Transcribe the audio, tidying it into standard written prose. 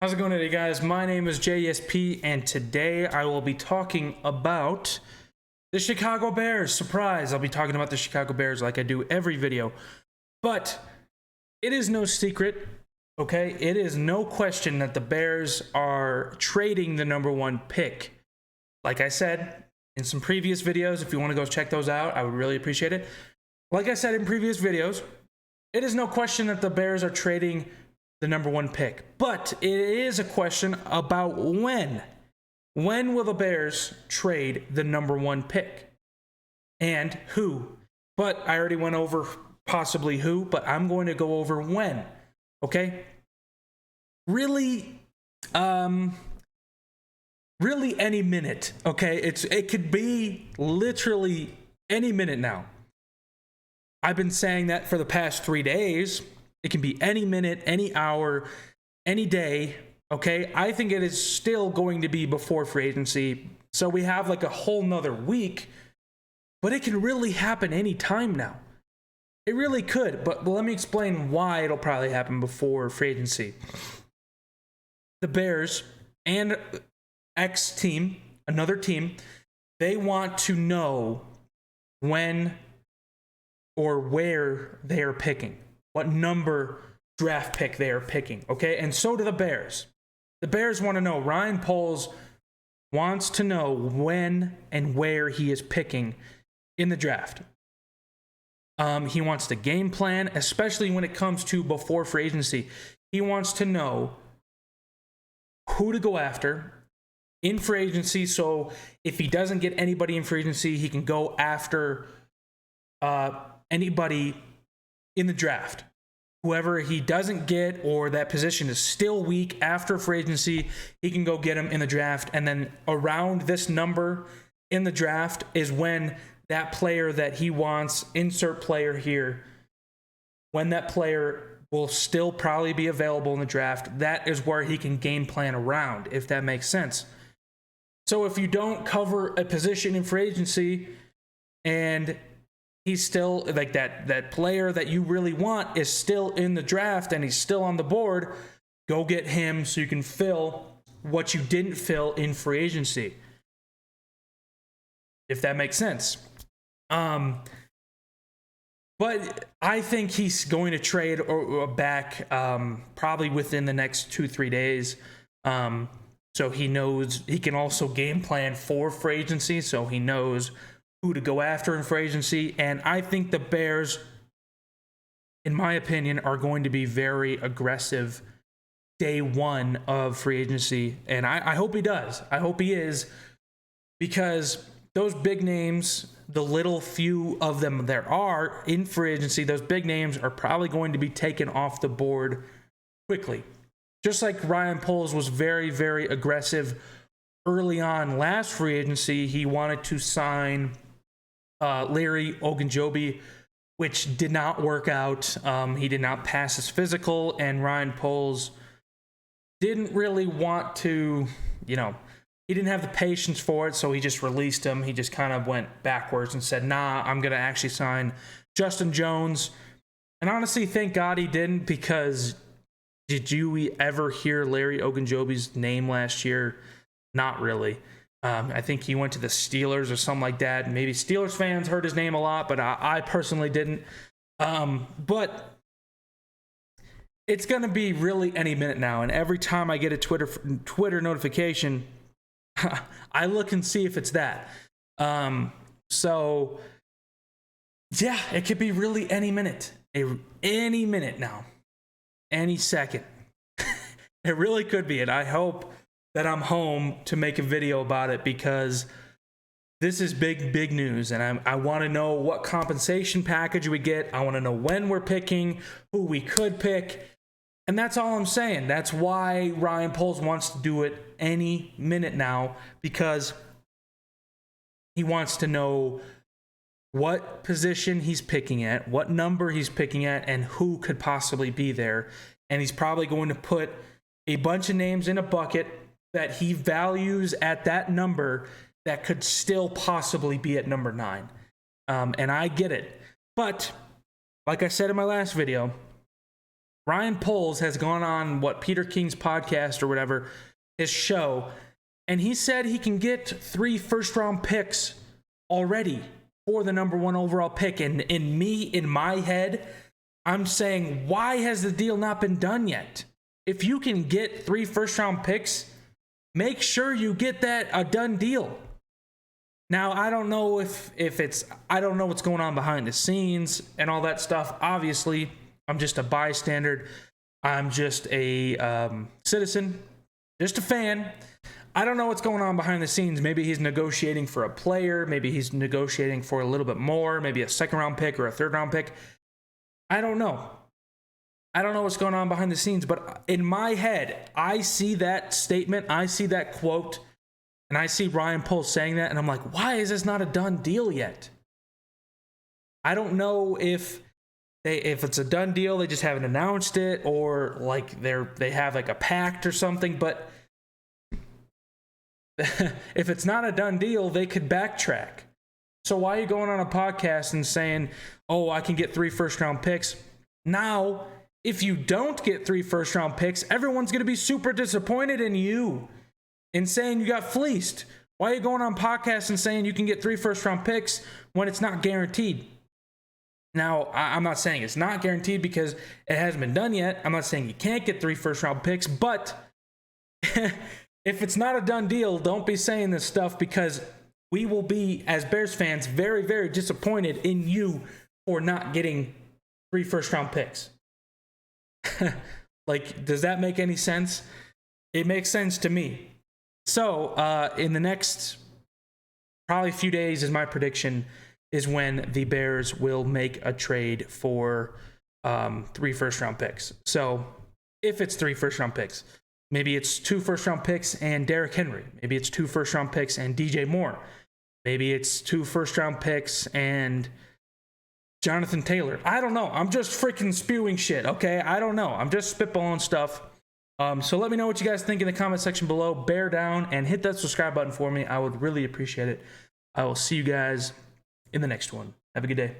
How's it going today, guys? My name is JSP, and today I will be talking about the Chicago Bears. Surprise! I'll be talking about the Chicago Bears like I do every video. But it is no secret, okay? It is no question that the Bears are trading the number one pick. Like I said in some previous videos, if you want to go check those out, I would really appreciate it. Like I said in previous videos, it is no question that the Bears are trading the number one pick, but it is a question about when. When will the Bears trade the number one pick? And who? But I already went over possibly who, but I'm going to go over when. Okay? Really any minute. Okay? It could be literally any minute now. I've been saying that for the past 3 days. It can be any minute, any hour, any day, okay? I think it is still going to be before free agency, so we have like a whole nother week, but it can really happen any time now. It really could, but let me explain why it'll probably happen before free agency. The Bears and X team, another team, they want to know when or where they are picking. What number draft pick they are picking, okay? And so do the Bears. The Bears want to know. Ryan Poles wants to know when and where he is picking in the draft. He wants the game plan, especially when it comes to before free agency. He wants to know who to go after in free agency, so if he doesn't get anybody in free agency, he can go after anybody in the draft. Whoever he doesn't get or that position is still weak after free agency, he can go get him in the draft. And then around this number in the draft is when that player that he wants, insert player here, when that player will still probably be available in the draft, that is where he can game plan around, if that makes sense. So if you don't cover a position in free agency and he's still like that player that you really want is still in the draft and he's still on the board, go get him so you can fill what you didn't fill in free agency. If that makes sense. But I think he's going to trade or back probably within the next 2-3 days. So he knows he can also game plan for free agency, so he knows who to go after in free agency. And I think the Bears, in my opinion, are going to be very aggressive day one of free agency. And I hope he does. I hope he is, because those big names, the little few of them there are in free agency, those big names are probably going to be taken off the board quickly. Just like Ryan Poles was very, very aggressive early on last free agency. He wanted to sign Larry Ogunjobi, which did not work out. He did not pass his physical, and Ryan Poles didn't really want to, he didn't have the patience for it, so he just released him. He just kind of went backwards and said, nah, I'm going to actually sign Justin Jones. And honestly, thank God he didn't, because did you ever hear Larry Ogunjobi's name last year? Not really. I think he went to the Steelers or something like that. Maybe Steelers fans heard his name a lot, but I personally didn't. But it's going to be really any minute now. And every time I get a Twitter notification, I look and see if it's that. So, yeah, it could be really any minute. Any minute now. Any second. It really could be. And I hope that I'm home to make a video about it, because this is big news, and I want to know what compensation package we get. I want to know when we're picking, who we could pick, and that's all I'm saying. That's why Ryan Poles wants to do it any minute now, because he wants to know what position he's picking at, what number he's picking at, and who could possibly be there. And he's probably going to put a bunch of names in a bucket that he values at that number that could still possibly be at number 9. And I get it. But like I said in my last video, Ryan Poles has gone on what Peter King's podcast or whatever, his show, and he said he can get 3 first-round picks already for the number 1 overall pick. And in my head, I'm saying, why has the deal not been done yet? If you can get 3 first-round picks, make sure you get that a done deal. Now, I don't know if it's, I don't know what's going on behind the scenes and all that stuff. Obviously, I'm just a bystander. I'm just a citizen, just a fan. I don't know what's going on behind the scenes. Maybe he's negotiating for a player. Maybe he's negotiating for a little bit more, maybe a 2nd-round pick or a 3rd-round pick. I don't know. I don't know what's going on behind the scenes, but in my head, I see that statement, I see that quote, and I see Ryan Poles saying that, and I'm like, why is this not a done deal yet? I don't know if it's a done deal, they just haven't announced it, or like they have like a pact or something, but if it's not a done deal, they could backtrack. So why are you going on a podcast and saying, oh, I can get 3 first-round picks? Now, if you don't get 3 first-round picks, everyone's going to be super disappointed in you and saying you got fleeced. Why are you going on podcasts and saying you can get 3 first-round picks when it's not guaranteed? Now, I'm not saying it's not guaranteed because it hasn't been done yet. I'm not saying you can't get 3 first-round picks, but if it's not a done deal, don't be saying this stuff, because we will be, as Bears fans, very, very disappointed in you for not getting 3 first-round picks. Like, does that make any sense? It makes sense to me. So, in the next probably few days, is my prediction, is when the Bears will make a trade for 3 first-round picks. So, if it's 3 first-round picks, maybe it's 2 first-round picks and Derrick Henry. Maybe it's 2 first-round picks and DJ Moore. Maybe it's 2 first-round picks and Jonathan Taylor. I don't know. I'm just freaking spewing shit, okay? I don't know. I'm just spitballing stuff. So let me know what you guys think in the comment section below. Bear down and hit that subscribe button for me. I would really appreciate it. I will see you guys in the next one. Have a good day.